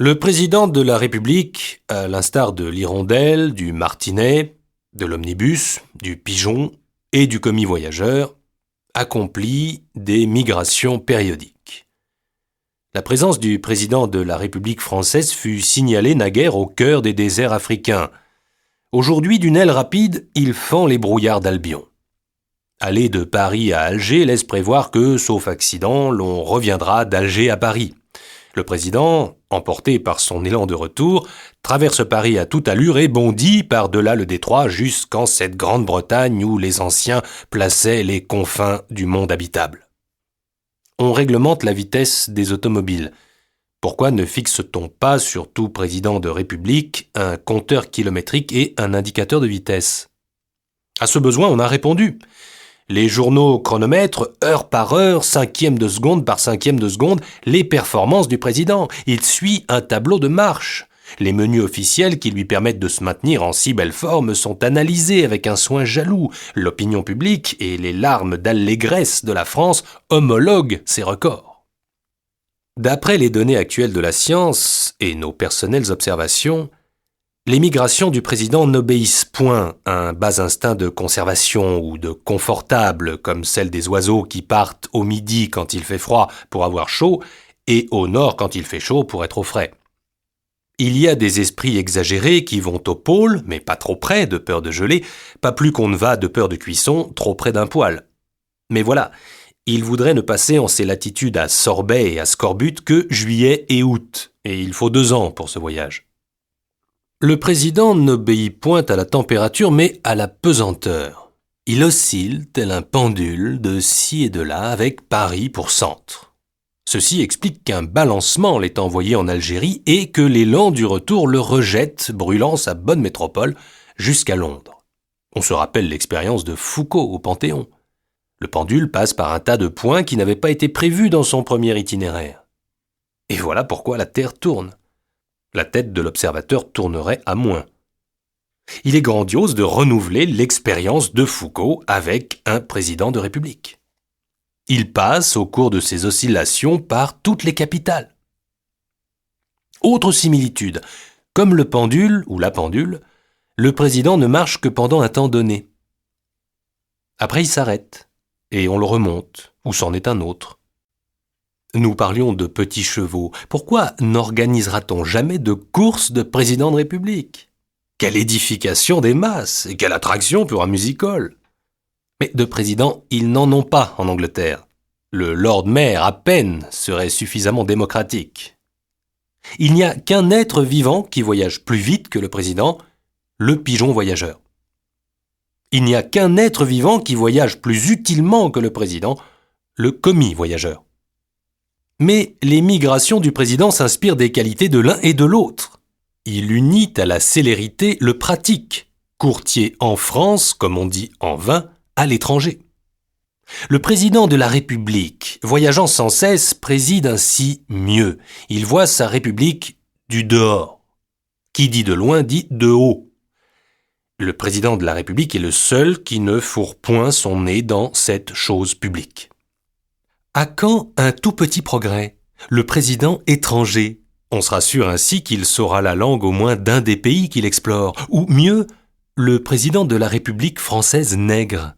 Le président de la République, à l'instar de l'hirondelle, du martinet, de l'omnibus, du pigeon et du commis voyageur, accomplit des migrations périodiques. La présence du président de la République française fut signalée naguère au cœur des déserts africains. Aujourd'hui, d'une aile rapide, il fend les brouillards d'Albion. Aller de Paris à Alger laisse prévoir que, sauf accident, l'on reviendra d'Alger à Paris. Le président, emporté par son élan de retour, traverse Paris à toute allure et bondit par-delà le détroit jusqu'en cette Grande-Bretagne où les anciens plaçaient les confins du monde habitable. On réglemente la vitesse des automobiles. Pourquoi ne fixe-t-on pas sur tout président de République un compteur kilométrique et un indicateur de vitesse ? À ce besoin, on a répondu. Les journaux chronomètrent heure par heure, cinquième de seconde par cinquième de seconde, les performances du président. Il suit un tableau de marche. Les menus officiels qui lui permettent de se maintenir en si belle forme sont analysés avec un soin jaloux. L'opinion publique et les larmes d'allégresse de la France homologuent ces records. D'après les données actuelles de la science et nos personnelles observations, les migrations du président n'obéissent point à un bas instinct de conservation ou de confortable comme celle des oiseaux qui partent au midi quand il fait froid pour avoir chaud et au nord quand il fait chaud pour être au frais. Il y a des esprits exagérés qui vont au pôle, mais pas trop près de peur de geler, pas plus qu'on ne va de peur de cuisson trop près d'un poêle. Mais voilà, ils voudraient ne passer en ces latitudes à sorbet et à scorbut que juillet et août, et il faut 2 ans pour ce voyage. Le président n'obéit point à la température, mais à la pesanteur. Il oscille tel un pendule de ci et de là avec Paris pour centre. Ceci explique qu'un balancement l'est envoyé en Algérie et que l'élan du retour le rejette, brûlant sa bonne métropole, jusqu'à Londres. On se rappelle l'expérience de Foucault au Panthéon. Le pendule passe par un tas de points qui n'avaient pas été prévus dans son premier itinéraire. Et voilà pourquoi la Terre tourne. La tête de l'observateur tournerait à moins. Il est grandiose de renouveler l'expérience de Foucault avec un président de République. Il passe au cours de ces oscillations par toutes les capitales. Autre similitude, comme le pendule ou la pendule, le président ne marche que pendant un temps donné. Après il s'arrête, et on le remonte, ou c'en est un autre. Nous parlions de petits chevaux. Pourquoi n'organisera-t-on jamais de course de président de République ? Quelle édification des masses et quelle attraction pour un music-hall ! Mais de président, ils n'en ont pas en Angleterre. Le Lord Mayor, à peine, serait suffisamment démocratique. Il n'y a qu'un être vivant qui voyage plus vite que le président, le pigeon voyageur. Il n'y a qu'un être vivant qui voyage plus utilement que le président, le commis voyageur. Mais les migrations du président s'inspirent des qualités de l'un et de l'autre. Il unit à la célérité le pratique, courtier en France, comme on dit en vin, à l'étranger. Le président de la République, voyageant sans cesse, préside ainsi mieux. Il voit sa République du dehors. Qui dit de loin dit de haut. Le président de la République est le seul qui ne fourre point son nez dans cette chose publique. À quand un tout petit progrès ? Le président étranger. On sera sûr ainsi qu'il saura la langue au moins d'un des pays qu'il explore. Ou mieux, le président de la République française nègre.